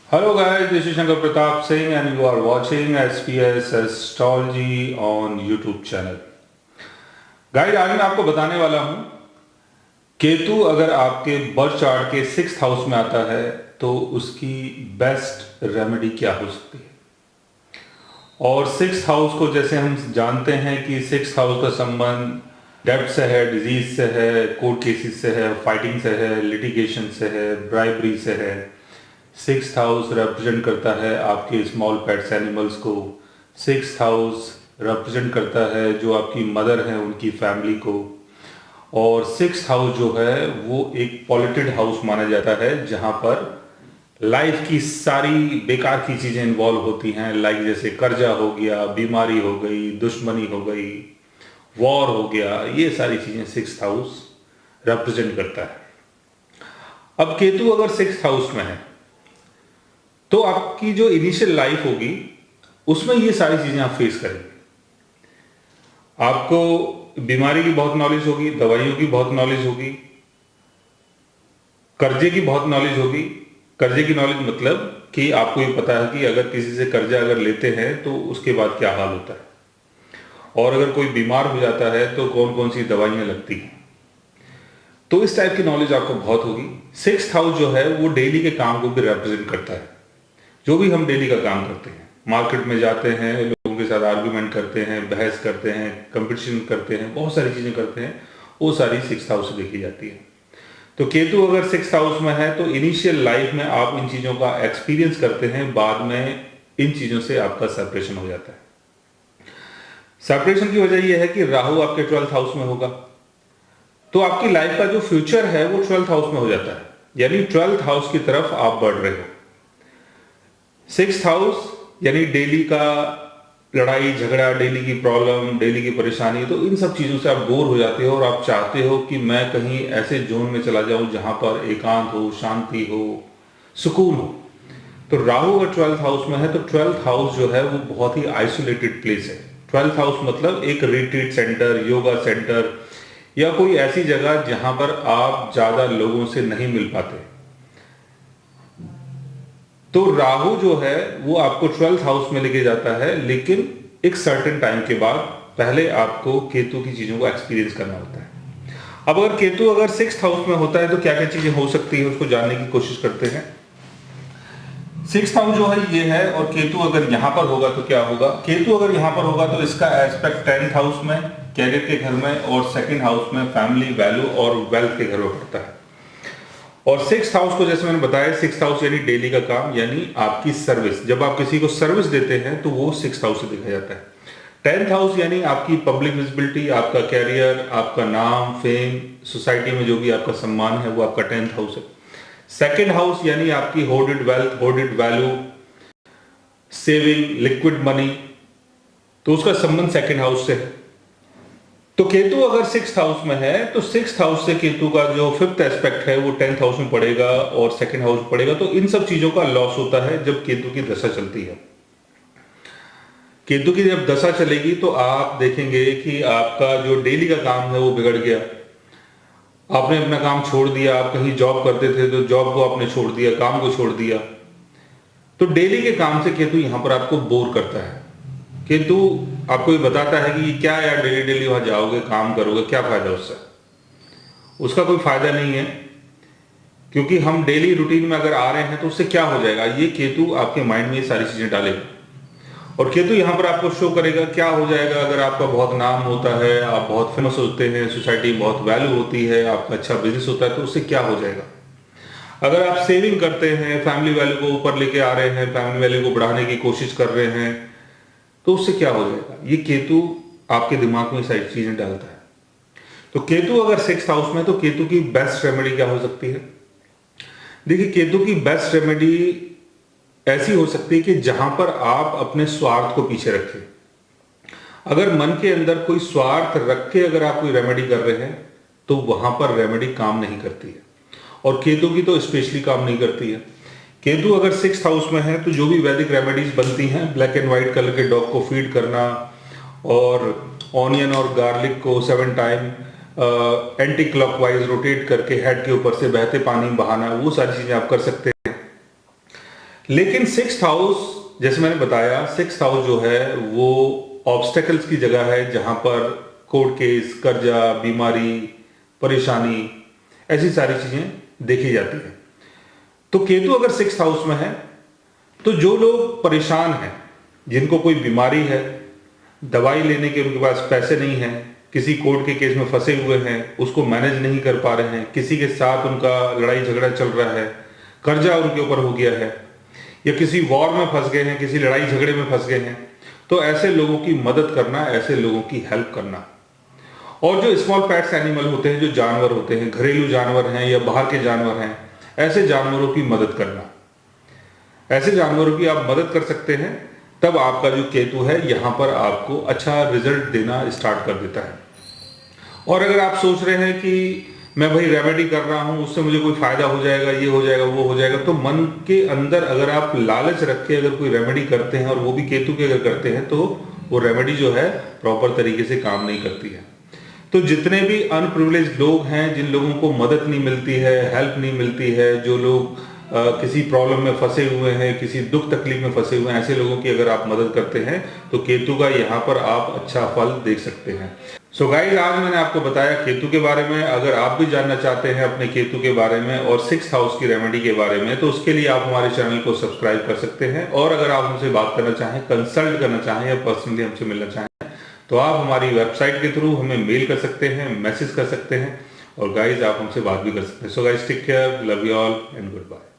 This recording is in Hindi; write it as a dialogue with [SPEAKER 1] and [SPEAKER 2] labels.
[SPEAKER 1] Hello guys, this is Shankar Pratap Singh and you are watching SPS Astrology on YouTube channel. Guide आज मैं आपको बताने वाला हूं केतु अगर आपके बर्थ चार्ट के 6th हाउस में आता है तो उसकी बेस्ट रेमेडी क्या हो सकती है। और 6th हाउस को जैसे हम जानते हैं कि 6th हाउस का संबंध डेब्ट से है, डिजीज से है, कोर्ट केसेस से है, फाइटिंग से है, लिटिगेशन से है, ब्राइबरी से है। 6th हाउस रिप्रेजेंट करता है आपके स्मॉल पेट्स एनिमल्स को। 6th हाउस रिप्रेजेंट करता है जो आपकी मदर है उनकी फैमिली को। और 6th हाउस जो है वो एक पॉल्यूटेड हाउस माना जाता है जहां पर लाइफ की सारी बेकार की चीजें इन्वॉल्व होती हैं, लाइक जैसे कर्जा हो गया, बीमारी हो गई, दुश्मनी हो गई, वॉर हो गया, ये सारी चीजें 6th हाउस रिप्रेजेंट करता है। अब केतु अगर 6th हाउस में है तो आपकी जो इनिशियल लाइफ होगी उसमें ये सारी चीजें आप फेस करेंगे। आपको बीमारी की बहुत नॉलेज होगी, दवाइयों की बहुत नॉलेज होगी, कर्जे की बहुत नॉलेज होगी। कर्जे की नॉलेज मतलब कि आपको ये पता है कि अगर किसी से कर्जा अगर लेते हैं तो उसके बाद क्या हाल होता है, और अगर कोई बीमार हो जाता है तो कौन कौन सी दवाइयां लगती हैं। तो इस टाइप की नॉलेज आपको बहुत होगी। 6th हाउस जो है वो डेली के काम को भी रिप्रेजेंट करता है। जो भी हम डेली का काम करते हैं, मार्केट में जाते हैं, लोगों के साथ आर्ग्यूमेंट करते हैं, बहस करते हैं, कंपटीशन करते हैं, बहुत सारी चीजें करते हैं, वो सारी 6th हाउस से देखी जाती है। तो केतु अगर 6th हाउस में है तो इनिशियल लाइफ में आप इन चीजों का एक्सपीरियंस करते हैं, बाद में इन चीजों से आपका सेपरेशन हो जाता है। सेपरेशन की वजह यह है कि राहु आपके 12th हाउस में होगा, तो आपकी लाइफ का जो फ्यूचर है वो 12th हाउस में हो जाता है, यानी 12th हाउस की तरफ आप बढ़ रहे हो। 6th हाउस यानी डेली का लड़ाई झगड़ा, डेली की प्रॉब्लम, डेली की परेशानी, तो इन सब चीजों से आप बोर हो जाते हो और आप चाहते हो कि मैं कहीं ऐसे जोन में चला जाऊं जहां पर एकांत हो, शांति हो, सुकून हो। तो राहु अगर 12th हाउस में है तो 12th हाउस जो है वो बहुत ही आइसोलेटेड प्लेस है। 12th हाउस मतलब एक रिट्रीट सेंटर, योगा सेंटर, या कोई ऐसी जगह जहां पर आप ज्यादा लोगों से नहीं मिल पाते। तो राहु जो है वो आपको 12th हाउस में लेके जाता है, लेकिन एक सर्टेन टाइम के बाद पहले आपको केतु की चीजों को एक्सपीरियंस करना होता है। अब अगर केतु अगर 6th हाउस में होता है तो क्या क्या चीजें हो सकती है उसको जानने की कोशिश करते हैं। 6th हाउस जो है ये है, और केतु अगर यहां पर होगा तो क्या होगा। केतु अगर यहां पर होगा तो इसका एस्पेक्ट 10th हाउस में, कैरियर के घर में, और 2nd हाउस में फैमिली, वैल्यू और वेल्थ के घर में पड़ता है। और 6th हाउस को जैसे मैंने बताया, 6th हाउस यानी डेली का काम, यानी आपकी सर्विस। जब आप किसी को सर्विस देते हैं तो वो 6th हाउस से देखा जाता है। 10th हाउस यानी आपकी पब्लिक विजिबिलिटी, आपका कैरियर, आपका नाम, फेम, सोसाइटी में जो भी आपका सम्मान है वो आपका 10th हाउस है। 2nd हाउस यानी आपकी hoarded wealth, hoarded value, saving, liquid money, तो उसका संबंध 2nd हाउस से है। तो केतु अगर 6th हाउस में है तो 6th हाउस से केतु का जो 5th एस्पेक्ट है वो 10th हाउस में पड़ेगा और 2nd हाउस में पड़ेगा। तो इन सब चीजों का लॉस होता है जब केतु की दशा चलती है। केतु की जब दशा चलेगी तो आप देखेंगे कि आपका जो डेली का काम है वो बिगड़ गया। आपने अपना काम छोड़ दिया, आप कहीं जॉब करते थे तो जॉब को आपने छोड़ दिया, काम को छोड़ दिया। तो डेली के काम से केतु यहां पर आपको बोर करता है। केतु आपको ये बताता है कि क्या यार डेली डेली वहां जाओगे, काम करोगे, क्या फायदा उससे। उसका कोई फायदा नहीं है, क्योंकि हम डेली रूटीन में अगर आ रहे हैं तो उससे क्या हो जाएगा। ये केतु आपके माइंड में ये सारी चीजें डालेगा, और केतु यहां पर आपको शो करेगा क्या हो जाएगा। अगर आपका बहुत नाम होता है, आप बहुत फेमस होते हैं, सोसाइटी में बहुत वैल्यू होती है, आपका अच्छा बिजनेस होता है, तो उससे क्या हो जाएगा। अगर आप सेविंग करते हैं, फैमिली वैल्यू को ऊपर लेके आ रहे हैं, फैमिली वैल्यू को बढ़ाने की कोशिश कर रहे हैं, तो उससे क्या हो जाएगा। ये केतु आपके दिमाग में सारी चीजें डालता है। तो केतु अगर 6th हाउस में, तो केतु की बेस्ट रेमेडी क्या हो सकती है। देखिए, केतु की बेस्ट रेमेडी ऐसी हो सकती है कि जहां पर आप अपने स्वार्थ को पीछे रखें। अगर मन के अंदर कोई स्वार्थ रख के अगर आप कोई रेमेडी कर रहे हैं तो वहां पर रेमेडी काम नहीं करती है, और केतु की तो स्पेशली काम नहीं करती है। केतु अगर 6th हाउस में है तो जो भी वैदिक रेमेडीज बनती हैं, ब्लैक एंड व्हाइट कलर के डॉग को फीड करना, और ऑनियन और गार्लिक को 7 टाइम एंटी क्लॉकवाइज रोटेट करके हेड के ऊपर से बहते पानी बहाना, वो सारी चीजें आप कर सकते हैं। लेकिन सिक्स्थ हाउस, जैसे मैंने बताया, सिक्स्थ हाउस जो है वो ऑब्स्टेकल्स की जगह है, जहां पर कोर्ट केस, कर्जा, बीमारी, परेशानी, ऐसी सारी चीजें देखी जाती है। तो केतु अगर सिक्स्थ हाउस में है तो जो लोग परेशान हैं, जिनको कोई बीमारी है, दवाई लेने के उनके पास पैसे नहीं हैं, किसी कोर्ट के केस में फंसे हुए हैं, उसको मैनेज नहीं कर पा रहे हैं, किसी के साथ उनका लड़ाई झगड़ा चल रहा है, कर्जा उनके ऊपर हो गया है, या किसी वॉर में फंस गए हैं, किसी लड़ाई झगड़े में फंस गए हैं, तो ऐसे लोगों की मदद करना, ऐसे लोगों की हेल्प करना। और जो स्मॉल पेट्स एनिमल होते हैं, जो जानवर होते हैं, घरेलू जानवर हैं या बाहर के जानवर हैं, ऐसे जानवरों की मदद करना, ऐसे जानवरों की आप मदद कर सकते हैं, तब आपका जो केतु है यहां पर आपको अच्छा रिजल्ट देना स्टार्ट कर देता है। और अगर आप सोच रहे हैं कि मैं भाई रेमेडी कर रहा हूं, उससे मुझे कोई फायदा हो जाएगा, ये हो जाएगा, वो हो जाएगा, तो मन के अंदर अगर आप लालच रख के अगर कोई रेमेडी करते हैं और वो भी केतु के अगर करते हैं, तो वो रेमेडी जो है प्रॉपर तरीके से काम नहीं करती है। तो जितने भी अनप्रिविलेज्ड लोग हैं, जिन लोगों को मदद नहीं मिलती है, हेल्प नहीं मिलती है, जो लोग किसी प्रॉब्लम में फंसे हुए हैं, किसी दुख तकलीफ में फंसे हुए हैं, ऐसे लोगों की अगर आप मदद करते हैं तो केतु का यहाँ पर आप अच्छा फल देख सकते हैं। सो गाइस, आज मैंने आपको बताया केतु के बारे में। अगर आप भी जानना चाहते हैं अपने केतु के बारे में और सिक्स्थ हाउस की रेमेडी के बारे में, तो उसके लिए आप हमारे चैनल को सब्सक्राइब कर सकते हैं। और अगर आप हमसे बात करना चाहें, कंसल्ट करना चाहें या पर्सनली हमसे मिलना चाहें, तो आप हमारी वेबसाइट के थ्रू हमें मेल कर सकते हैं, मैसेज कर सकते हैं, और गाइज आप हमसे बात भी कर सकते हैं। So guys, take care, love you all and good bye.